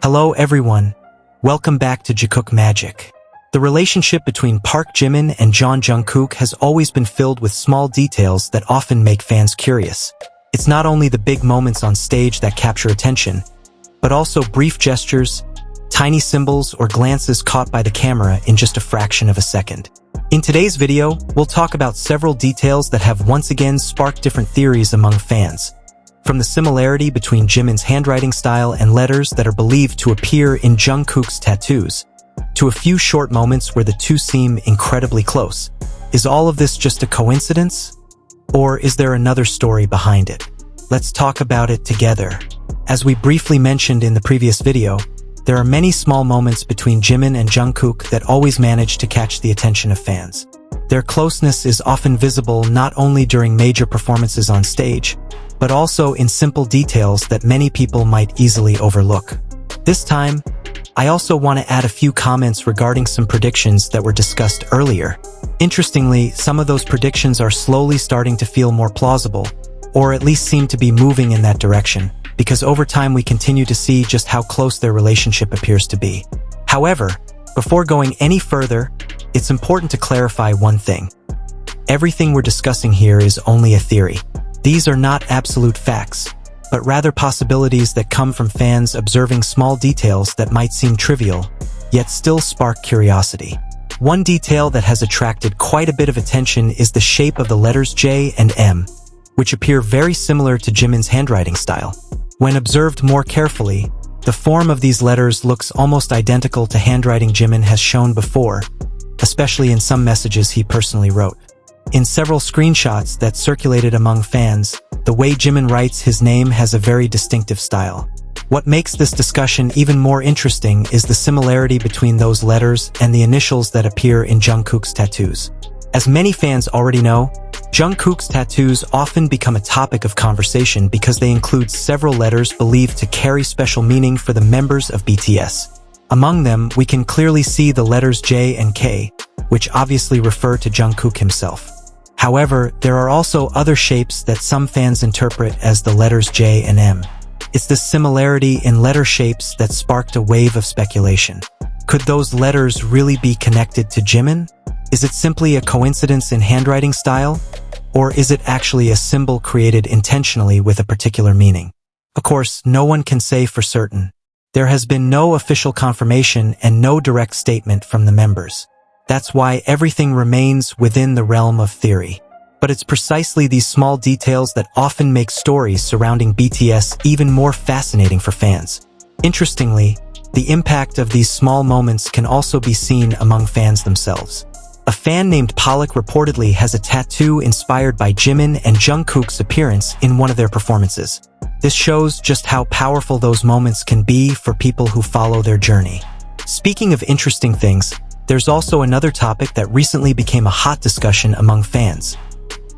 Hello everyone, welcome back to Jikook Magic. The relationship between Park Jimin and Jungkook has always been filled with small details that often make fans curious. It's not only the big moments on stage that capture attention, but also brief gestures, tiny symbols, or glances caught by the camera in just a fraction of a second. In today's video, we'll talk about several details that have once again sparked different theories among fans. From the similarity between Jimin's handwriting style and letters that are believed to appear in Jungkook's tattoos, to a few short moments where the two seem incredibly close. Is all of this just a coincidence? Or is there another story behind it? Let's talk about it together. As we briefly mentioned in the previous video, there are many small moments between Jimin and Jungkook that always manage to catch the attention of fans. Their closeness is often visible not only during major performances on stage, but also in simple details that many people might easily overlook. This time, I also want to add a few comments regarding some predictions that were discussed earlier. Interestingly, some of those predictions are slowly starting to feel more plausible, or at least seem to be moving in that direction, because over time we continue to see just how close their relationship appears to be. However, before going any further, it's important to clarify one thing. Everything we're discussing here is only a theory. These are not absolute facts, but rather possibilities that come from fans observing small details that might seem trivial, yet still spark curiosity. One detail that has attracted quite a bit of attention is the shape of the letters J and M, which appear very similar to Jimin's handwriting style. When observed more carefully, the form of these letters looks almost identical to handwriting Jimin has shown before, especially in some messages he personally wrote. In several screenshots that circulated among fans, the way Jimin writes his name has a very distinctive style. What makes this discussion even more interesting is the similarity between those letters and the initials that appear in Jungkook's tattoos. As many fans already know, Jungkook's tattoos often become a topic of conversation because they include several letters believed to carry special meaning for the members of BTS. Among them, we can clearly see the letters J and K, which obviously refer to Jungkook himself. However, there are also other shapes that some fans interpret as the letters J and M. It's this similarity in letter shapes that sparked a wave of speculation. Could those letters really be connected to Jimin? Is it simply a coincidence in handwriting style? Or is it actually a symbol created intentionally with a particular meaning? Of course, no one can say for certain. There has been no official confirmation and no direct statement from the members. That's why everything remains within the realm of theory. But it's precisely these small details that often make stories surrounding BTS even more fascinating for fans. Interestingly, the impact of these small moments can also be seen among fans themselves. A fan named Pollock reportedly has a tattoo inspired by Jimin and Jungkook's appearance in one of their performances. This shows just how powerful those moments can be for people who follow their journey. Speaking of interesting things, there's also another topic that recently became a hot discussion among fans.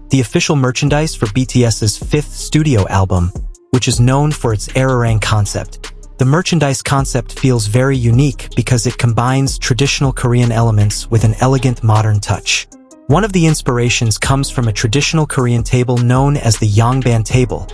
The official merchandise for BTS's fifth studio album, which is known for its Arirang concept. The merchandise concept feels very unique because it combines traditional Korean elements with an elegant modern touch. One of the inspirations comes from a traditional Korean table known as the Yongban table,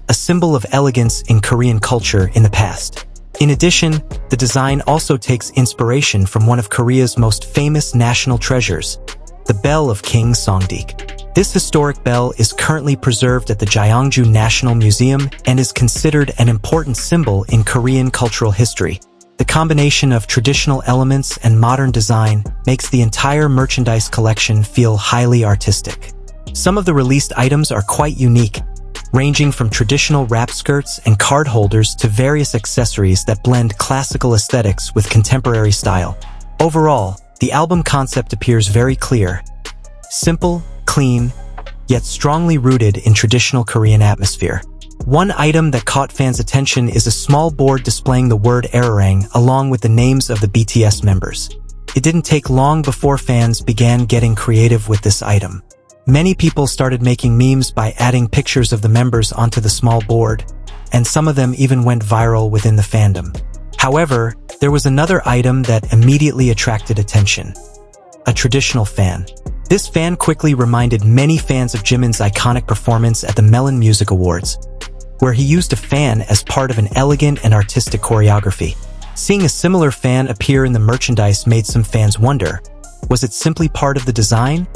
a symbol of elegance in Korean culture in the past. In addition, the design also takes inspiration from one of Korea's most famous national treasures, the Bell of King Songdeok. This historic bell is currently preserved at the Gyeongju National Museum and is considered an important symbol in Korean cultural history. The combination of traditional elements and modern design makes the entire merchandise collection feel highly artistic. Some of the released items are quite unique, ranging from traditional wrap skirts and card holders to various accessories that blend classical aesthetics with contemporary style. Overall, the album concept appears very clear, simple, clean, yet strongly rooted in traditional Korean atmosphere. One item that caught fans' attention is a small board displaying the word Arirang along with the names of the BTS members. It didn't take long before fans began getting creative with this item. Many people started making memes by adding pictures of the members onto the small board, and some of them even went viral within the fandom. However, there was another item that immediately attracted attention: a traditional fan. This fan quickly reminded many fans of Jimin's iconic performance at the Melon Music Awards, where he used a fan as part of an elegant and artistic choreography. Seeing a similar fan appear in the merchandise made some fans wonder, was it simply part of the design?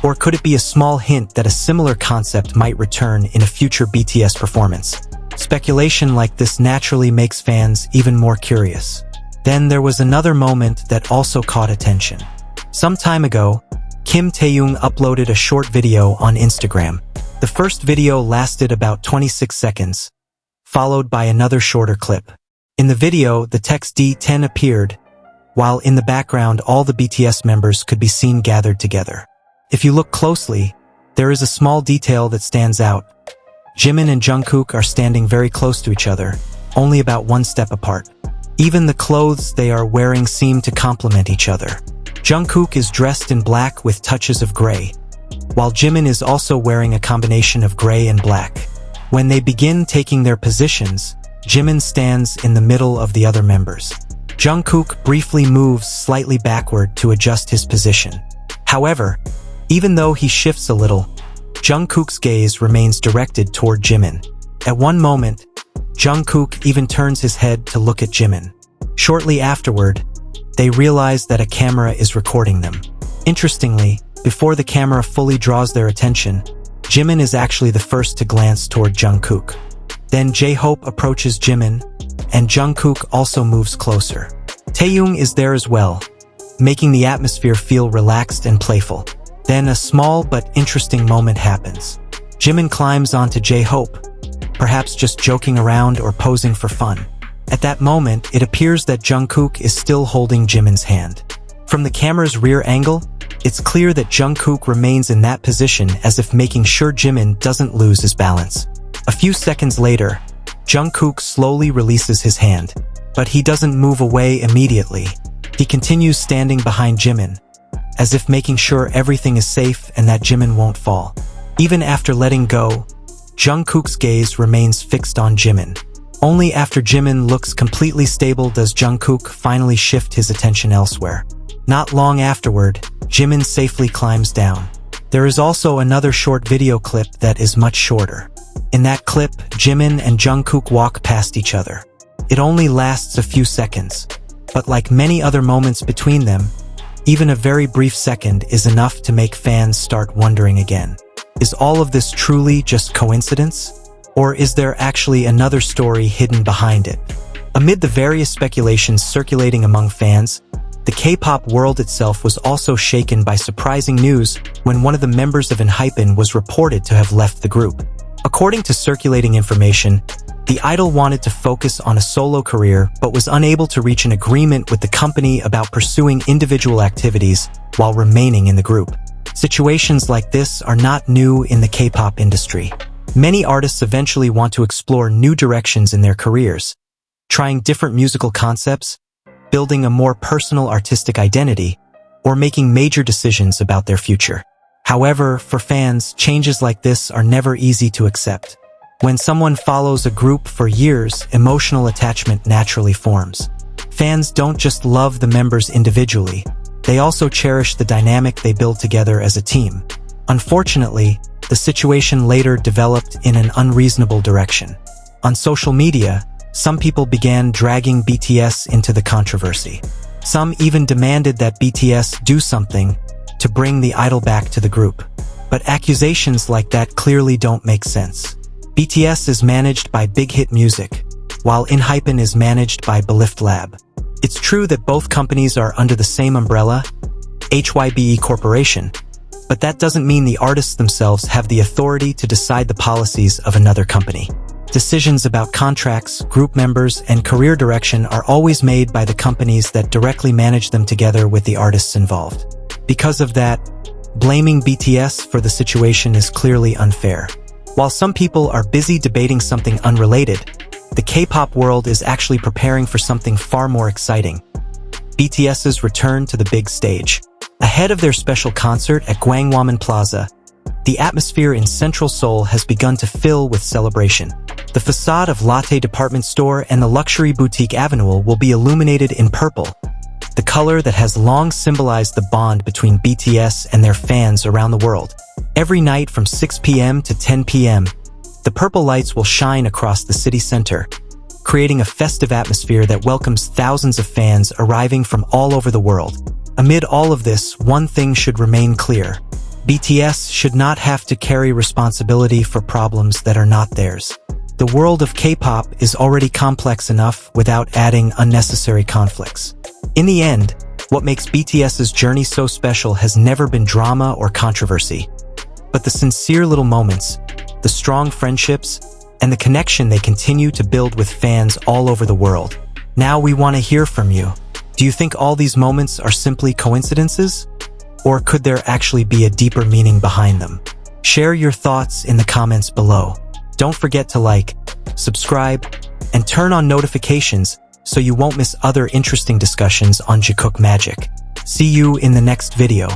Or could it be a small hint that a similar concept might return in a future BTS performance? Speculation like this naturally makes fans even more curious. Then there was another moment that also caught attention. Some time ago, Kim Taehyung uploaded a short video on Instagram. The first video lasted about 26 seconds, followed by another shorter clip. In the video, the text D10 appeared, while in the background all the BTS members could be seen gathered together. If you look closely, there is a small detail that stands out. Jimin and Jungkook are standing very close to each other, only about one step apart. Even the clothes they are wearing seem to complement each other. Jungkook is dressed in black with touches of gray, while Jimin is also wearing a combination of gray and black. When they begin taking their positions, Jimin stands in the middle of the other members. Jungkook briefly moves slightly backward to adjust his position. However, even though he shifts a little, Jungkook's gaze remains directed toward Jimin. At one moment, Jungkook even turns his head to look at Jimin. Shortly afterward, they realize that a camera is recording them. Interestingly, before the camera fully draws their attention, Jimin is actually the first to glance toward Jungkook. Then J-Hope approaches Jimin, and Jungkook also moves closer. Taehyung is there as well, making the atmosphere feel relaxed and playful. Then a small but interesting moment happens. Jimin climbs onto J-Hope, perhaps just joking around or posing for fun. At that moment, it appears that Jungkook is still holding Jimin's hand. From the camera's rear angle, it's clear that Jungkook remains in that position as if making sure Jimin doesn't lose his balance. A few seconds later, Jungkook slowly releases his hand, but he doesn't move away immediately. He continues standing behind Jimin, as if making sure everything is safe and that Jimin won't fall. Even after letting go, Jungkook's gaze remains fixed on Jimin. Only after Jimin looks completely stable does Jungkook finally shift his attention elsewhere. Not long afterward, Jimin safely climbs down. There is also another short video clip that is much shorter. In that clip, Jimin and Jungkook walk past each other. It only lasts a few seconds, but like many other moments between them, even a very brief second is enough to make fans start wondering again. Is all of this truly just coincidence? Or is there actually another story hidden behind it? Amid the various speculations circulating among fans, the K-pop world itself was also shaken by surprising news when one of the members of ENHYPEN was reported to have left the group. According to circulating information, the idol wanted to focus on a solo career but was unable to reach an agreement with the company about pursuing individual activities while remaining in the group. Situations like this are not new in the K-pop industry. Many artists eventually want to explore new directions in their careers, trying different musical concepts, building a more personal artistic identity, or making major decisions about their future. However, for fans, changes like this are never easy to accept. When someone follows a group for years, emotional attachment naturally forms. Fans don't just love the members individually, they also cherish the dynamic they build together as a team. Unfortunately, the situation later developed in an unreasonable direction. On social media, some people began dragging BTS into the controversy. Some even demanded that BTS do something to bring the idol back to the group. But accusations like that clearly don't make sense. BTS is managed by Big Hit Music, while ENHYPEN is managed by Belift Lab. It's true that both companies are under the same umbrella, HYBE Corporation, but that doesn't mean the artists themselves have the authority to decide the policies of another company. Decisions about contracts, group members, and career direction are always made by the companies that directly manage them together with the artists involved. Because of that, blaming BTS for the situation is clearly unfair. While some people are busy debating something unrelated, the K-pop world is actually preparing for something far more exciting: BTS's return to the big stage. Ahead of their special concert at Gwangwamun Plaza, the atmosphere in Central Seoul has begun to fill with celebration. The facade of Lotte Department Store and the luxury boutique Avenue will be illuminated in purple, the color that has long symbolized the bond between BTS and their fans around the world. Every night from 6 p.m. to 10 p.m., the purple lights will shine across the city center, creating a festive atmosphere that welcomes thousands of fans arriving from all over the world. Amid all of this, one thing should remain clear. BTS should not have to carry responsibility for problems that are not theirs. The world of K-pop is already complex enough without adding unnecessary conflicts. In the end, what makes BTS's journey so special has never been drama or controversy, but the sincere little moments, the strong friendships, and the connection they continue to build with fans all over the world. Now we want to hear from you. Do you think all these moments are simply coincidences? Or could there actually be a deeper meaning behind them? Share your thoughts in the comments below. Don't forget to like, subscribe, and turn on notifications so you won't miss other interesting discussions on Jikook Magic. See you in the next video.